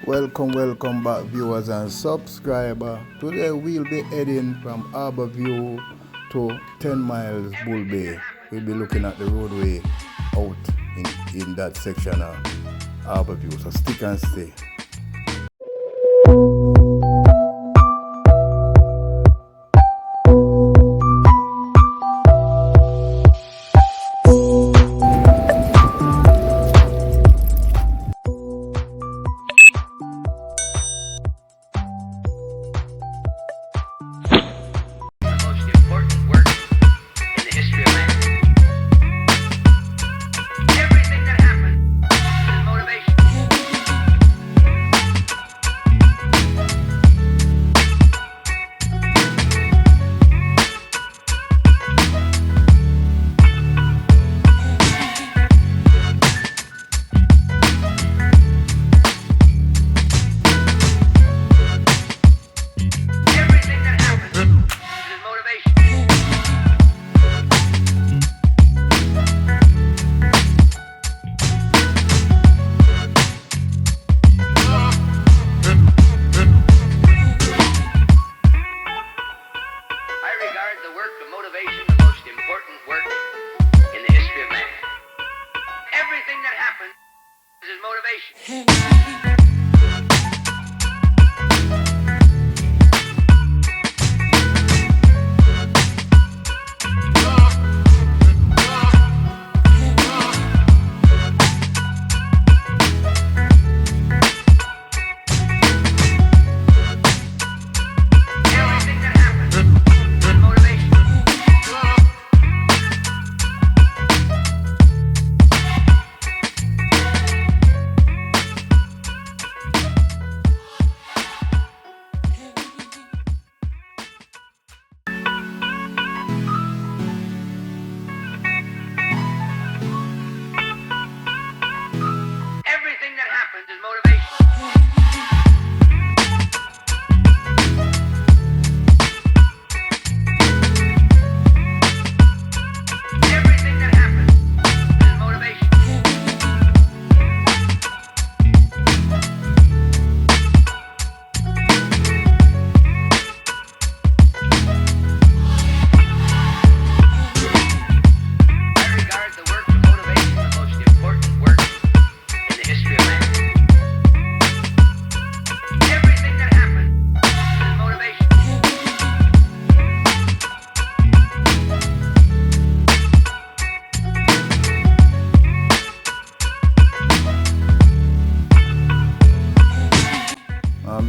Welcome back viewers and subscriber. Today we'll be heading from Habour View to 10 miles Bull Bay. We'll be looking at the roadway out in that section of Habour View. So stick and stay.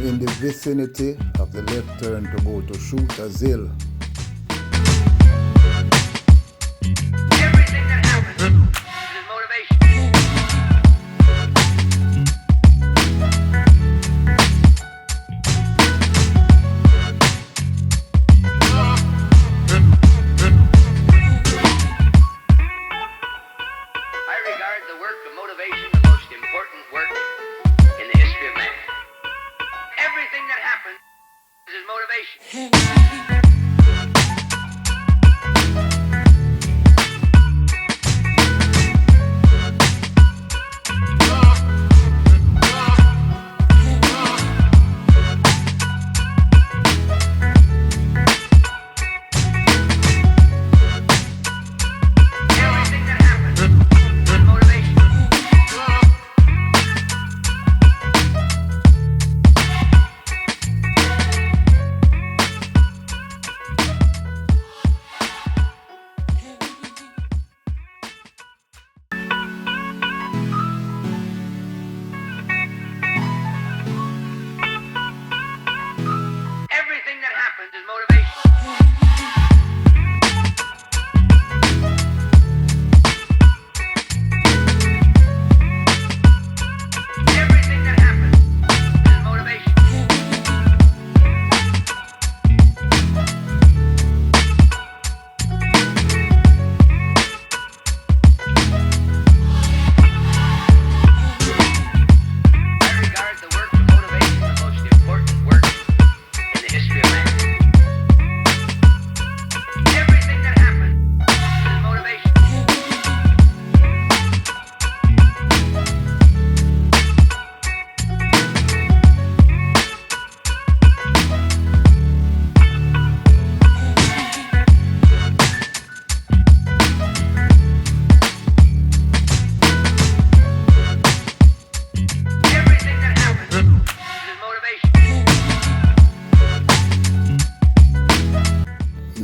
In the vicinity of the left turn to go to Shooter's Hill. Everything that happens is motivation. I regard the work of motivation the most important work in the history of man. Everything that happens is motivation.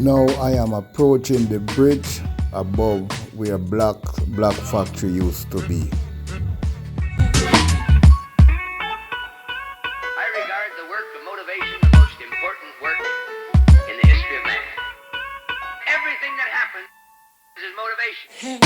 Now I am approaching the bridge above where Black Factory used to be. I regard the work of motivation the most important work in the history of man. Everything that happens is motivation.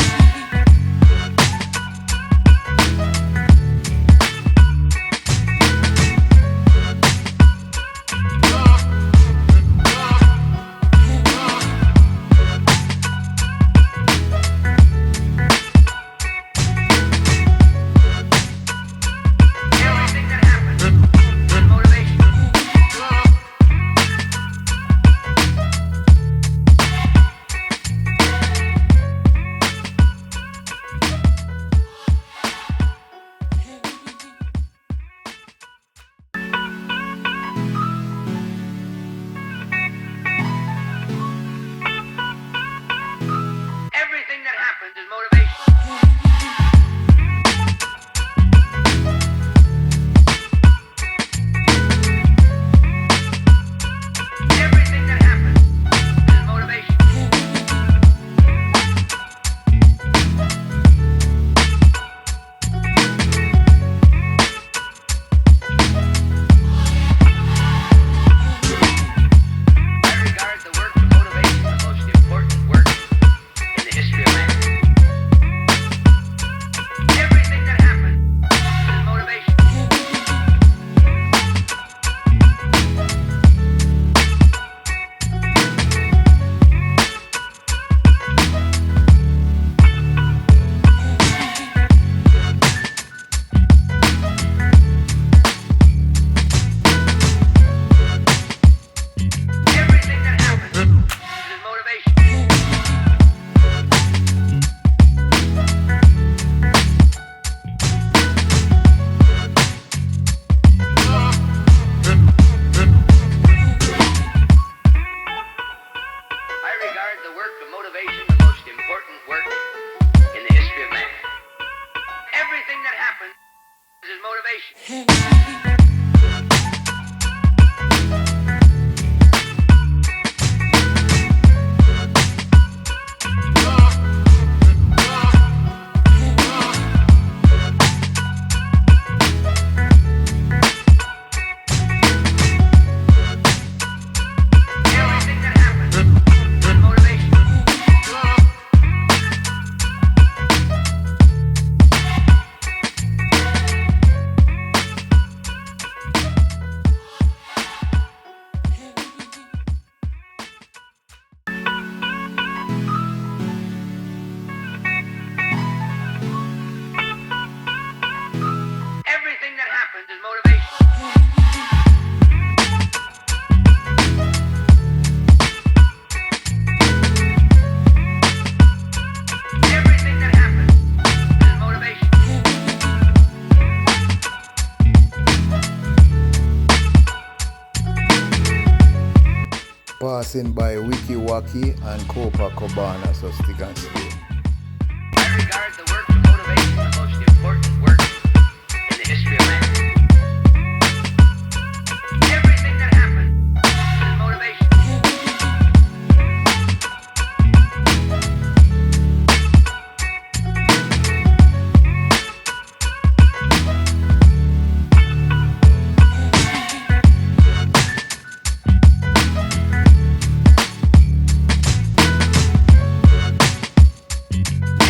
Everything that happens is motivation. Everything that happens is motivation. I regard the work of motivation the most important work in the history of man. Everything that happens is motivation. Everything that happens is motivation. I regard the work of motivation the most important work in the history of man. Everything that happens is motivation. Everything that happens is motivation. Everything that happens is motivation. Everything that happens is motivation. Passing by Wiki Waki and Copacabana, so stick and stay. I regard the work of motivation the most important work in the history of man. Everything that happens is motivation.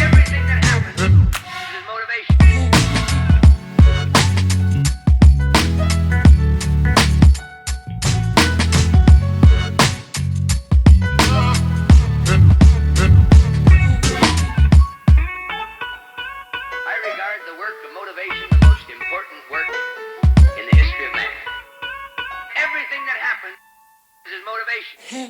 Everything that happens is motivation. I regard the work of motivation the most important work in the history of man. Everything that happens is motivation.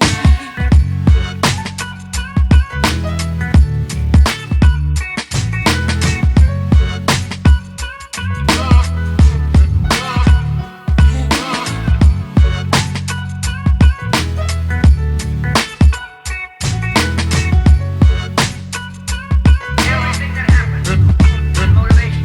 Everything that happens is motivation.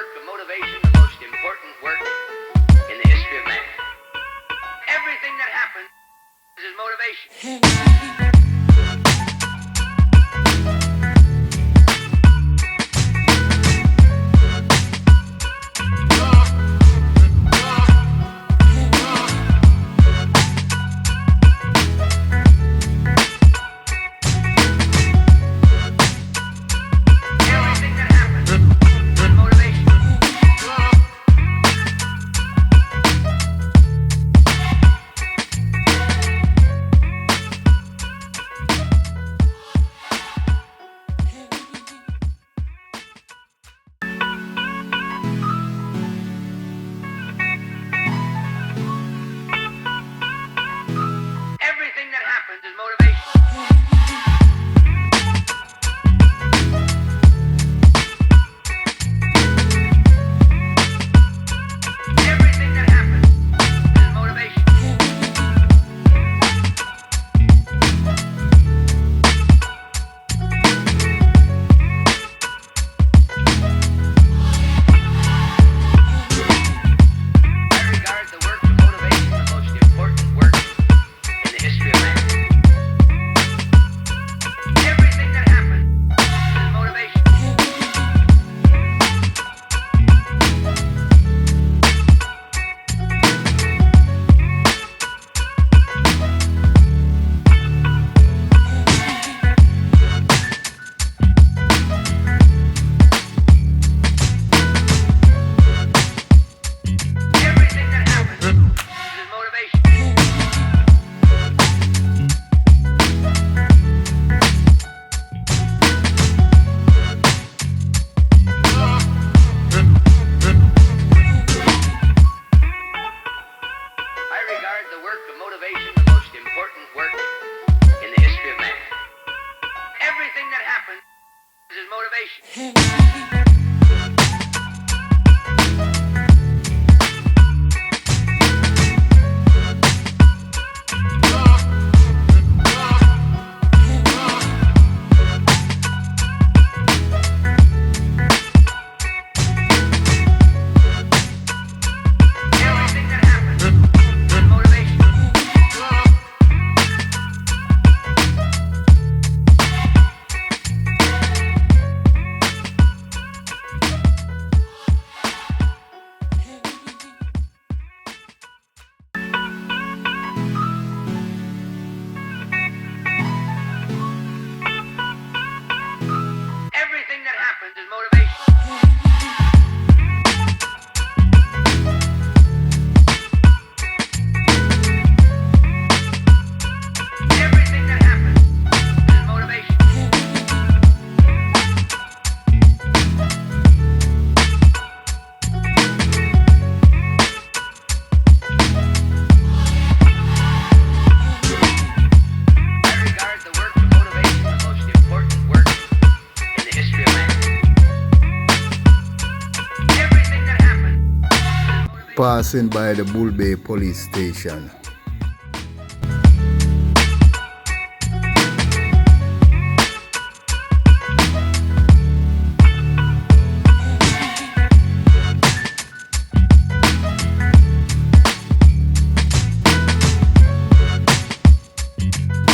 work of motivation the most important work in the history of man. Everything that happens is motivation. Everything that happens is motivation. Everything that happens is motivation. I regard the work of motivation the most important work in the history of man. Everything that happens is motivation. Everything that happens is motivation. I regard the work of motivation the most important work in the history of man. Everything that happens is motivation. Everything that happens is motivation. Everything that happens is motivation. Everything that happens is motivation. I regard the work of motivation the most important work in the history of man. Everything that happens is motivation. Passing by the Bull Bay police station.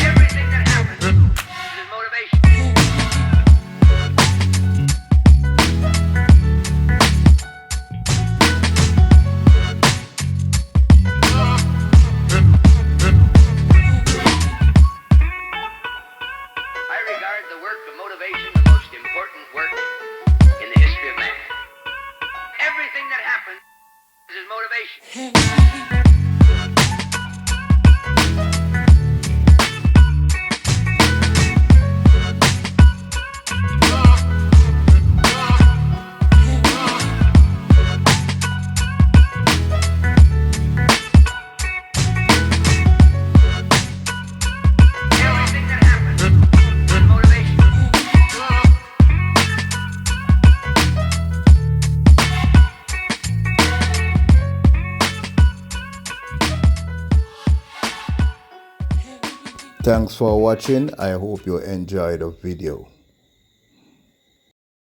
Everything that happens is motivation. I regard the work of motivation the most important work in the history of man. Everything that happens is motivation. Everything that happens is motivation. Thanks for watching. I hope you enjoyed the video.